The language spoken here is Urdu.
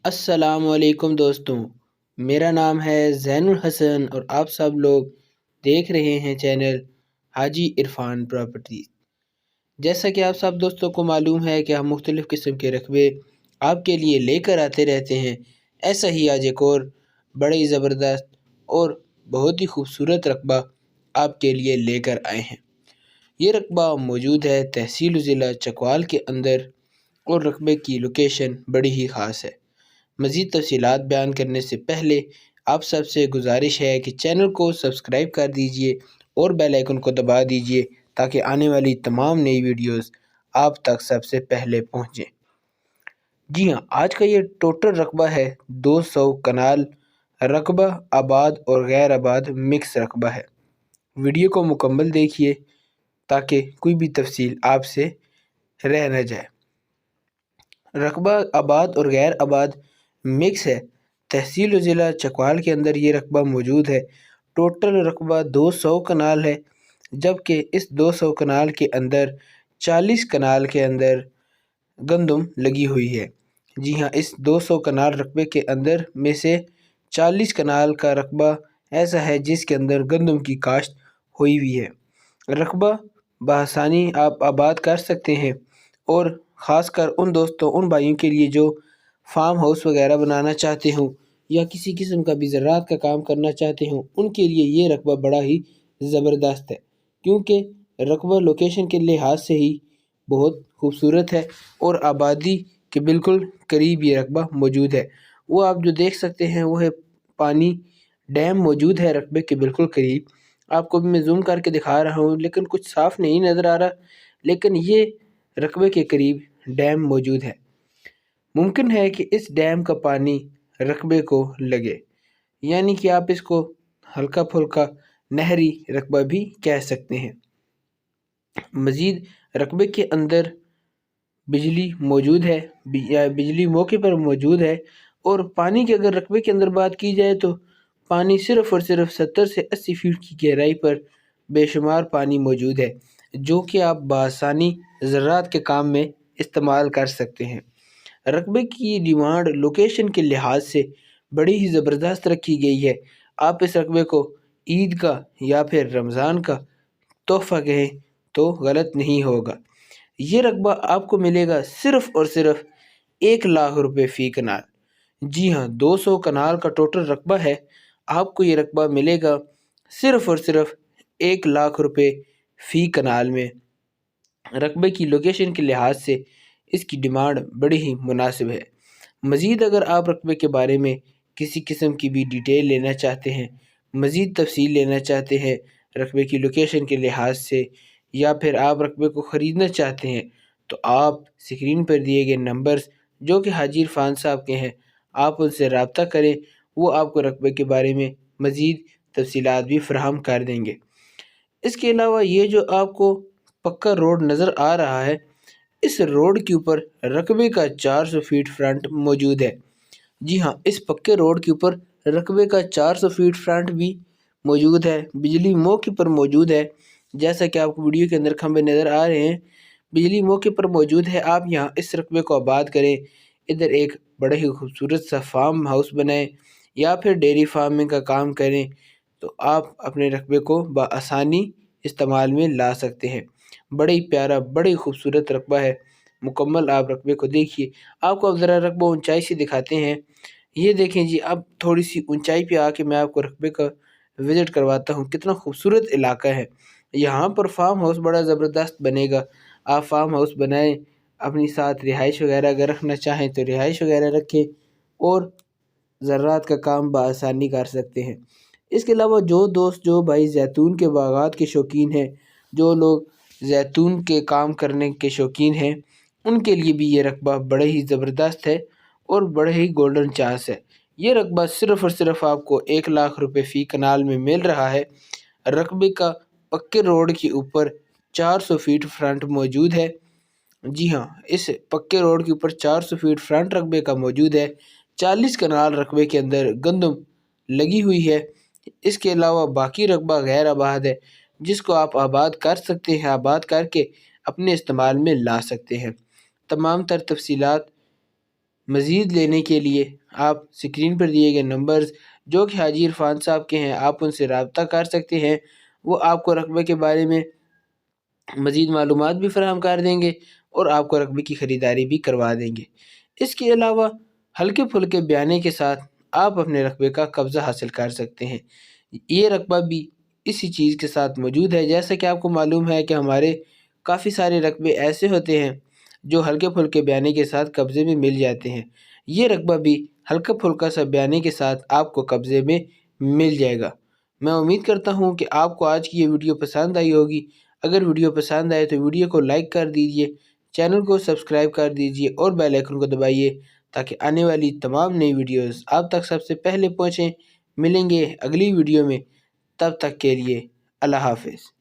السلام علیکم دوستوں، میرا نام ہے زین الحسن اور آپ سب لوگ دیکھ رہے ہیں چینل حاجی عرفان پراپرٹیز۔ جیسا کہ آپ سب دوستوں کو معلوم ہے کہ ہم مختلف قسم کے رقبے آپ کے لیے لے کر آتے رہتے ہیں، ایسا ہی آج ایک اور بڑے ہی زبردست اور بہت ہی خوبصورت رقبہ آپ کے لیے لے کر آئے ہیں۔ یہ رقبہ موجود ہے تحصیل و ضلع چکوال کے اندر اور رقبے کی لوکیشن بڑی ہی خاص ہے۔ مزید تفصیلات بیان کرنے سے پہلے آپ سب سے گزارش ہے کہ چینل کو سبسکرائب کر دیجئے اور بیل آئیکن کو دبا دیجئے تاکہ آنے والی تمام نئی ویڈیوز آپ تک سب سے پہلے پہنچیں۔ جی ہاں، آج کا یہ ٹوٹل رقبہ ہے 200 کنال رقبہ آباد اور غیر آباد مکس رقبہ ہے۔ ویڈیو کو مکمل دیکھیے تاکہ کوئی بھی تفصیل آپ سے رہ نہ جائے۔ رقبہ آباد اور غیر آباد مکس ہے، تحصیل و ضلع چکوال کے اندر یہ رقبہ موجود ہے۔ ٹوٹل رقبہ 200 کنال ہے، جبکہ اس 200 کنال کے اندر 40 کنال کے اندر گندم لگی ہوئی ہے۔ جی ہاں، اس 200 کنال رقبے کے اندر میں سے 40 کنال کا رقبہ ایسا ہے جس کے اندر گندم کی کاشت ہوئی ہوئی ہے۔ رقبہ بآسانی آپ آباد کر سکتے ہیں، اور خاص کر ان دوستوں ان بھائیوں کے لیے جو فارم ہاؤس وغیرہ بنانا چاہتے ہوں یا کسی قسم کا بھی زراعت کا کام کرنا چاہتے ہوں، ان کے لیے یہ رقبہ بڑا ہی زبردست ہے، کیونکہ رقبہ لوکیشن کے لحاظ سے ہی بہت خوبصورت ہے اور آبادی کے بالکل قریب یہ رقبہ موجود ہے۔ وہ آپ جو دیکھ سکتے ہیں وہ ہے پانی ڈیم موجود ہے رقبے کے بالکل قریب۔ آپ کو بھی میں زوم کر کے دکھا رہا ہوں لیکن کچھ صاف نہیں نظر آ رہا، لیکن یہ رقبے کے قریب ڈیم موجود ہے۔ ممکن ہے کہ اس ڈیم کا پانی رقبے کو لگے، یعنی کہ آپ اس کو ہلکا پھلکا نہری رقبہ بھی کہہ سکتے ہیں۔ مزید رقبے کے اندر بجلی موجود ہے یا بجلی موقع پر موجود ہے، اور پانی کے اگر رقبے کے اندر بات کی جائے تو پانی صرف اور صرف 70 سے 80 فیٹ کی گہرائی پر بے شمار پانی موجود ہے، جو کہ آپ بآسانی زراعت کے کام میں استعمال کر سکتے ہیں۔ رقبے کی ڈیمانڈ لوکیشن کے لحاظ سے بڑی ہی زبردست رکھی گئی ہے۔ آپ اس رقبے کو عید کا یا پھر رمضان کا تحفہ کہیں تو غلط نہیں ہوگا۔ یہ رقبہ آپ کو ملے گا صرف اور صرف 1,00,000 روپے فی کنال۔ جی ہاں، 200 کنال کا ٹوٹل رقبہ ہے، آپ کو یہ رقبہ ملے گا صرف اور صرف 1,00,000 روپے فی کنال میں۔ رقبے کی لوکیشن کے لحاظ سے اس کی ڈیمانڈ بڑی ہی مناسب ہے۔ مزید اگر آپ رقبے کے بارے میں کسی قسم کی بھی ڈیٹیل لینا چاہتے ہیں، مزید تفصیل لینا چاہتے ہیں رقبے کی لوکیشن کے لحاظ سے، یا پھر آپ رقبے کو خریدنا چاہتے ہیں، تو آپ اسکرین پر دیے گئے نمبرز جو کہ حاجی عرفان صاحب کے ہیں، آپ ان سے رابطہ کریں، وہ آپ کو رقبے کے بارے میں مزید تفصیلات بھی فراہم کر دیں گے۔ اس کے علاوہ یہ جو آپ کو پکا روڈ نظر آ رہا ہے، اس روڈ کے اوپر رقبے کا 400 فیٹ فرنٹ موجود ہے۔ جی ہاں، اس پکے روڈ کے اوپر رقبے کا 400 فیٹ فرنٹ بھی موجود ہے۔ بجلی موقع پر موجود ہے، جیسا کہ آپ کو ویڈیو کے اندر کھمبے نظر آ رہے ہیں، بجلی موقع پر موجود ہے۔ آپ یہاں اس رقبے کو آباد کریں، ادھر ایک بڑے ہی خوبصورت سا فارم ہاؤس بنائیں یا پھر ڈیری فارمنگ کا کام کریں، تو آپ اپنے رقبے کو بآسانی استعمال میں لا سکتے ہیں۔ بڑے ہی پیارا، بڑے ہی خوبصورت رقبہ ہے۔ مکمل آپ رقبے کو دیکھیے۔ آپ کو اب ذرا رقبہ اونچائی سے دکھاتے ہیں۔ یہ دیکھیں جی، اب تھوڑی سی اونچائی پہ آ کے میں آپ کو رقبے کا وزٹ کرواتا ہوں۔ کتنا خوبصورت علاقہ ہے۔ یہاں پر فارم ہاؤس بڑا زبردست بنے گا۔ آپ فارم ہاؤس بنائیں، اپنی ساتھ رہائش وغیرہ اگر رکھنا چاہیں تو رہائش وغیرہ رکھیں، اور زراعت کا کام بآسانی کر سکتے ہیں۔ اس کے علاوہ جو دوست، جو بھائی زیتون کے باغات کے شوقین ہیں، جو لوگ زیتون کے کام کرنے کے شوقین ہیں، ان کے لیے بھی یہ رقبہ بڑے ہی زبردست ہے اور بڑے ہی گولڈن چانس ہے۔ یہ رقبہ صرف اور صرف آپ کو 1,00,000 روپے فی کنال میں مل رہا ہے۔ رقبے کا پکے روڈ کے اوپر 400 فیٹ فرنٹ موجود ہے۔ جی ہاں، اس پکے روڈ کے اوپر 400 فیٹ فرنٹ رقبے کا موجود ہے۔ 40 کنال رقبے کے اندر گندم لگی ہوئی ہے۔ اس کے علاوہ باقی رقبہ غیر آباد ہے، جس کو آپ آباد کر سکتے ہیں، آباد کر کے اپنے استعمال میں لا سکتے ہیں۔ تمام تر تفصیلات مزید لینے کے لیے آپ سکرین پر دیے گئے نمبرز جو کہ حاجی عرفان صاحب کے ہیں آپ ان سے رابطہ کر سکتے ہیں۔ وہ آپ کو رقبے کے بارے میں مزید معلومات بھی فراہم کر دیں گے اور آپ کو رقبے کی خریداری بھی کروا دیں گے۔ اس کے علاوہ ہلکے پھلکے بیانے کے ساتھ آپ اپنے رقبے کا قبضہ حاصل کر سکتے ہیں۔ یہ رقبہ بھی اسی چیز کے ساتھ موجود ہے۔ جیسا کہ آپ کو معلوم ہے کہ ہمارے کافی سارے رقبے ایسے ہوتے ہیں جو ہلکے پھلکے بیانے کے ساتھ قبضے میں مل جاتے ہیں، یہ رقبہ بھی ہلکا پھلکا سا بیانے کے ساتھ آپ کو قبضے میں مل جائے گا۔ میں امید کرتا ہوں کہ آپ کو آج کی یہ ویڈیو پسند آئی ہوگی۔ اگر ویڈیو پسند آئے تو ویڈیو کو لائک کر دیجئے، چینل کو سبسکرائب کر دیجئے اور بیل آئیکن کو دبائیے تاکہ آنے والی تمام نئی ویڈیوز آپ تک سب سے پہلے پہنچیں۔ ملیں گے اگلی ویڈیو میں، تب تک کے لیے اللہ حافظ۔